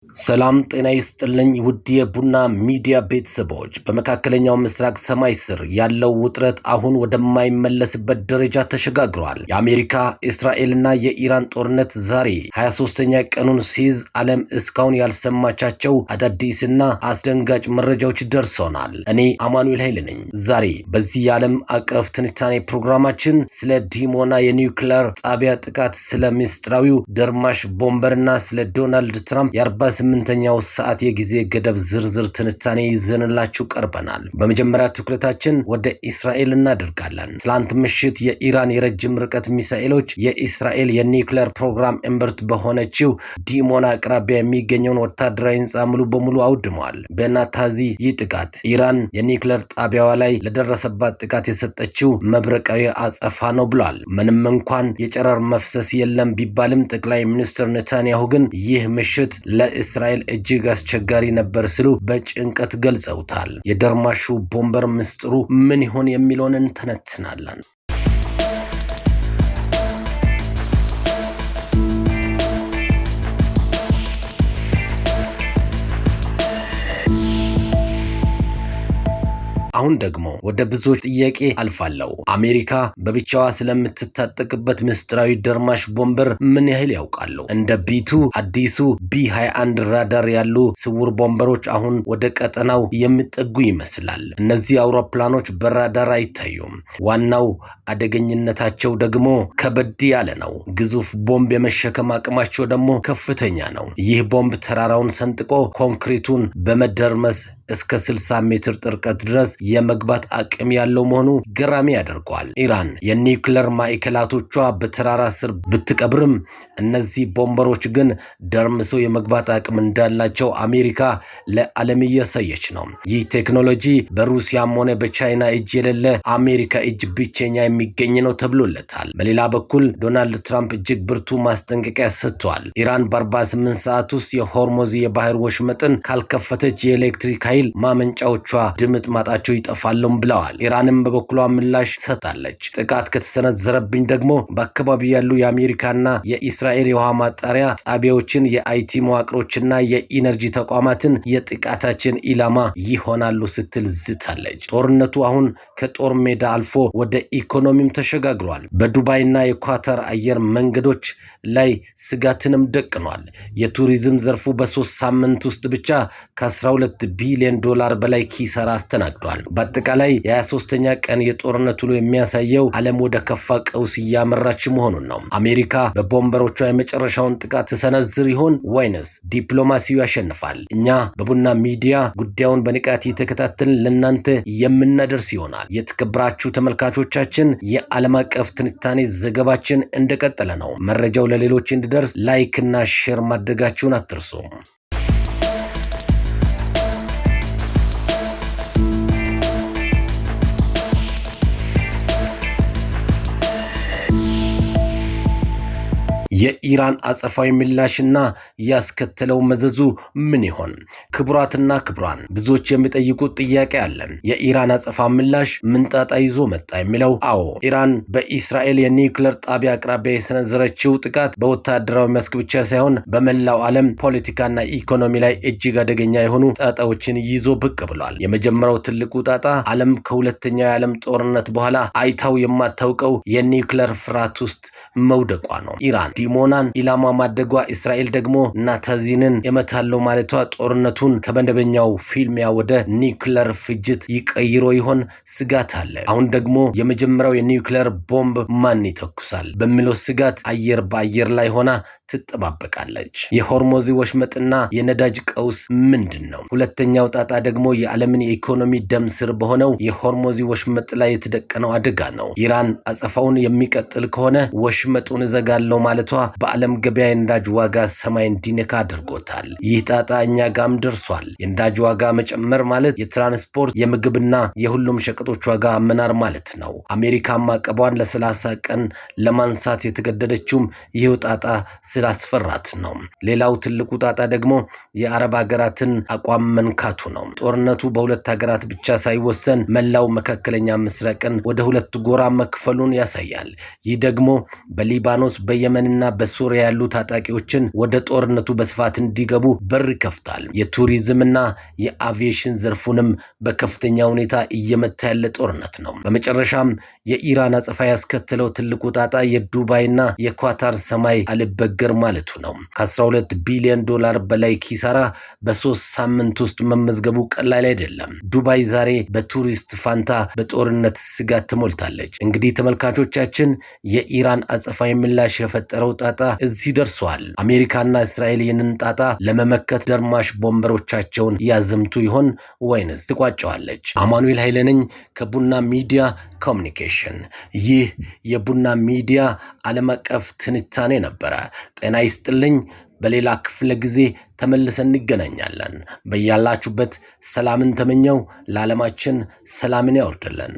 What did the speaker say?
ሰላም ጤና ይስጥልኝ ውድ የቡና ሚዲያ ቤተሰቦች። በመካከለኛው ምስራቅ ሰማይ ስር ያለው ውጥረት አሁን ወደማይመለስበት ደረጃ ተሸጋግሯል። የአሜሪካ እስራኤልና የኢራን ጦርነት ዛሬ 23ኛ ቀኑን ሲይዝ ዓለም እስካሁን ያልሰማቻቸው አዳዲስና አስደንጋጭ መረጃዎች ደርሰውናል። እኔ አማኑኤል ኃይል ነኝ። ዛሬ በዚህ የዓለም አቀፍ ትንታኔ ፕሮግራማችን ስለ ዲሞና የኒውክሌር ጣቢያ ጥቃት፣ ስለ ምስጢራዊው ደርማሽ ቦምበርና ስለ ዶናልድ ትራምፕ የ48ኛው ሰዓት የጊዜ ገደብ ዝርዝር ትንታኔ ይዘንላችሁ ቀርበናል። በመጀመሪያ ትኩረታችን ወደ እስራኤል እናደርጋለን። ትላንት ምሽት የኢራን የረጅም ርቀት ሚሳኤሎች የእስራኤል የኒውክሌር ፕሮግራም እምብርት በሆነችው ዲሞና አቅራቢያ የሚገኘውን ወታደራዊ ህንፃ ሙሉ በሙሉ አውድመዋል። በናታንዝ ይህ ጥቃት ኢራን የኒውክሌር ጣቢያዋ ላይ ለደረሰባት ጥቃት የሰጠችው መብረቃዊ አጸፋ ነው ብሏል። ምንም እንኳን የጨረር መፍሰስ የለም ቢባልም ጠቅላይ ሚኒስትር ኔታንያሁ ግን ይህ ምሽት ለእስራኤል እጅግ አስቸጋሪ ነበር ሲሉ በጭንቀት ገልጸውታል። የደርማሹ ቦምበር ምስጢሩ ምን ይሆን የሚለውን እንተነትናለን። አሁን ደግሞ ወደ ብዙዎች ጥያቄ አልፋለሁ። አሜሪካ በብቻዋ ስለምትታጠቅበት ምስጢራዊ ደርማሽ ቦምበር ምን ያህል ያውቃሉ? እንደ ቢቱ አዲሱ ቢ21 ራዳር ያሉ ስውር ቦምበሮች አሁን ወደ ቀጠናው የሚጠጉ ይመስላል። እነዚህ አውሮፕላኖች በራዳር አይታዩም። ዋናው አደገኝነታቸው ደግሞ ከበድ ያለ ነው። ግዙፍ ቦምብ የመሸከም አቅማቸው ደግሞ ከፍተኛ ነው። ይህ ቦምብ ተራራውን ሰንጥቆ ኮንክሪቱን በመደርመስ እስከ 60 ሜትር ጥልቀት ድረስ የመግባት አቅም ያለው መሆኑ ገራሚ ያደርገዋል። ኢራን የኒውክሌር ማዕከላቶቿ በተራራ ስር ብትቀብርም እነዚህ ቦምበሮች ግን ደርምሶ የመግባት አቅም እንዳላቸው አሜሪካ ለዓለም እያሳየች ነው። ይህ ቴክኖሎጂ በሩሲያም ሆነ በቻይና እጅ የሌለ አሜሪካ እጅ ብቸኛ የሚገኝ ነው ተብሎለታል። በሌላ በኩል ዶናልድ ትራምፕ እጅግ ብርቱ ማስጠንቀቂያ ሰጥቷል። ኢራን በ48 ሰዓት ውስጥ የሆርሙዝ የባህር ወሽመጥን ካልከፈተች የኤሌክትሪክ ኃይል ማመንጫዎቿ ድምጥ ማጣቸው ይጠፋሉም ብለዋል። ኢራንም በበኩሏ ምላሽ ሰጥታለች። ጥቃት ከተሰነዘረብኝ ደግሞ በአካባቢ ያሉ የአሜሪካና የእስራኤል የውሃ ማጣሪያ ጣቢያዎችን፣ የአይቲ መዋቅሮችና የኢነርጂ ተቋማትን የጥቃታችን ኢላማ ይሆናሉ ስትል ዝታለች። ጦርነቱ አሁን ከጦር ሜዳ አልፎ ወደ ኢኮኖሚም ተሸጋግሯል። በዱባይና የኳታር አየር መንገዶች ላይ ስጋትንም ደቅኗል። የቱሪዝም ዘርፉ በ3 ሳምንት ውስጥ ብቻ ከ12 ቢሊዮን ዶላር በላይ ኪሳራ አስተናግዷል። በአጠቃላይ የ23ኛ ቀን የጦርነት ውሎ የሚያሳየው ዓለም ወደ ከፋ ቀውስ እያመራች መሆኑን ነው። አሜሪካ በቦምበሮቿ የመጨረሻውን ጥቃት ተሰነዝር ይሆን ወይንስ ዲፕሎማሲው ያሸንፋል? እኛ በቡና ሚዲያ ጉዳዩን በንቃት እየተከታተልን ለእናንተ የምናደርስ ይሆናል። የተከበራችሁ ተመልካቾቻችን የዓለም አቀፍ ትንታኔ ዘገባችን እንደቀጠለ ነው። መረጃው ለሌሎች እንዲደርስ ላይክ እና ሼር ማድረጋችሁን አትርሱ። የኢራን አጸፋዊ ምላሽና ያስከተለው መዘዙ ምን ይሆን? ክቡራትና ክቡራን፣ ብዙዎች የሚጠይቁት ጥያቄ አለ። የኢራን አጸፋ ምላሽ ምን ጣጣ ይዞ መጣ የሚለው? አዎ፣ ኢራን በእስራኤል የኒውክሌር ጣቢያ አቅራቢያ የሰነዘረችው ጥቃት በወታደራዊ መስክ ብቻ ሳይሆን በመላው ዓለም ፖለቲካና ኢኮኖሚ ላይ እጅግ አደገኛ የሆኑ ጣጣዎችን ይዞ ብቅ ብሏል። የመጀመሪያው ትልቁ ጣጣ ዓለም ከሁለተኛው የዓለም ጦርነት በኋላ አይታው የማታውቀው የኒውክሌር ፍርሃት ውስጥ መውደቋ ነው። ኢራን ዲሞናን ኢላማ ማድረጓ፣ እስራኤል ደግሞ ናታንዝን የመታለው ማለቷ ጦርነቱን ከመደበኛው ፊልሚያ ወደ ኒውክሌር ፍጅት ይቀይሮ ይሆን ስጋት አለ። አሁን ደግሞ የመጀመሪያው የኒውክሌር ቦምብ ማን ይተኩሳል በሚለው ስጋት አየር በአየር ላይ ሆና ትጠባበቃለች። የሆርሙዝ ወሽመጥና የነዳጅ ቀውስ ምንድን ነው? ሁለተኛው ጣጣ ደግሞ የዓለምን የኢኮኖሚ ደም ስር በሆነው የሆርሙዝ ወሽመጥ ላይ የተደቀነው አደጋ ነው። ኢራን አጸፋውን የሚቀጥል ከሆነ ወሽመጡን እዘጋለሁ ማለቷ በዓለም ገበያ የነዳጅ ዋጋ ሰማይ እንዲነካ አድርጎታል። ይህ ጣጣ እኛ ጋም ደርሷል። የነዳጅ ዋጋ መጨመር ማለት የትራንስፖርት የምግብና የሁሉም ሸቀጦች ዋጋ መናር ማለት ነው። አሜሪካ ማዕቀቧን ለ30 ቀን ለማንሳት የተገደደችውም ይህ ጣጣ ስላስፈራት ነው። ሌላው ትልቁ ጣጣ ደግሞ የአረብ ሀገራትን አቋም መንካቱ ነው። ጦርነቱ በሁለት ሀገራት ብቻ ሳይወሰን መላው መካከለኛ ምስራቅን ወደ ሁለት ጎራ መክፈሉን ያሳያል። ይህ ደግሞ በሊባኖስ በየመንና በሱሪያ ያሉ ታጣቂዎችን ወደ ጦር ጦርነቱ በስፋት እንዲገቡ በር ይከፍታል። የቱሪዝምና የአቪዬሽን ዘርፉንም በከፍተኛ ሁኔታ እየመታ ያለ ጦርነት ነው። በመጨረሻም የኢራን አጸፋ ያስከተለው ትልቁ ጣጣ የዱባይና የኳታር ሰማይ አልበገር ማለቱ ነው። ከ12 ቢሊዮን ዶላር በላይ ኪሳራ በ3 ሳምንት ውስጥ መመዝገቡ ቀላል አይደለም። ዱባይ ዛሬ በቱሪስት ፋንታ በጦርነት ስጋት ተሞልታለች። እንግዲህ ተመልካቾቻችን የኢራን አጸፋዊ ምላሽ የፈጠረው ጣጣ እዚህ ደርሷል። አሜሪካና እስራኤል ይህንን ጣጣ ለመመከት ደርማሽ ቦምበሮቻቸውን ያዘምቱ ይሆን ወይንስ ትቋጨዋለች? አማኑኤል ኃይለ ነኝ ከቡና ሚዲያ ኮሚኒኬሽን። ይህ የቡና ሚዲያ ዓለም አቀፍ ትንታኔ ነበረ። ጤና ይስጥልኝ። በሌላ ክፍለ ጊዜ ተመልሰን እንገናኛለን። በያላችሁበት ሰላምን ተመኘው። ለዓለማችን ሰላምን ያወርድልን።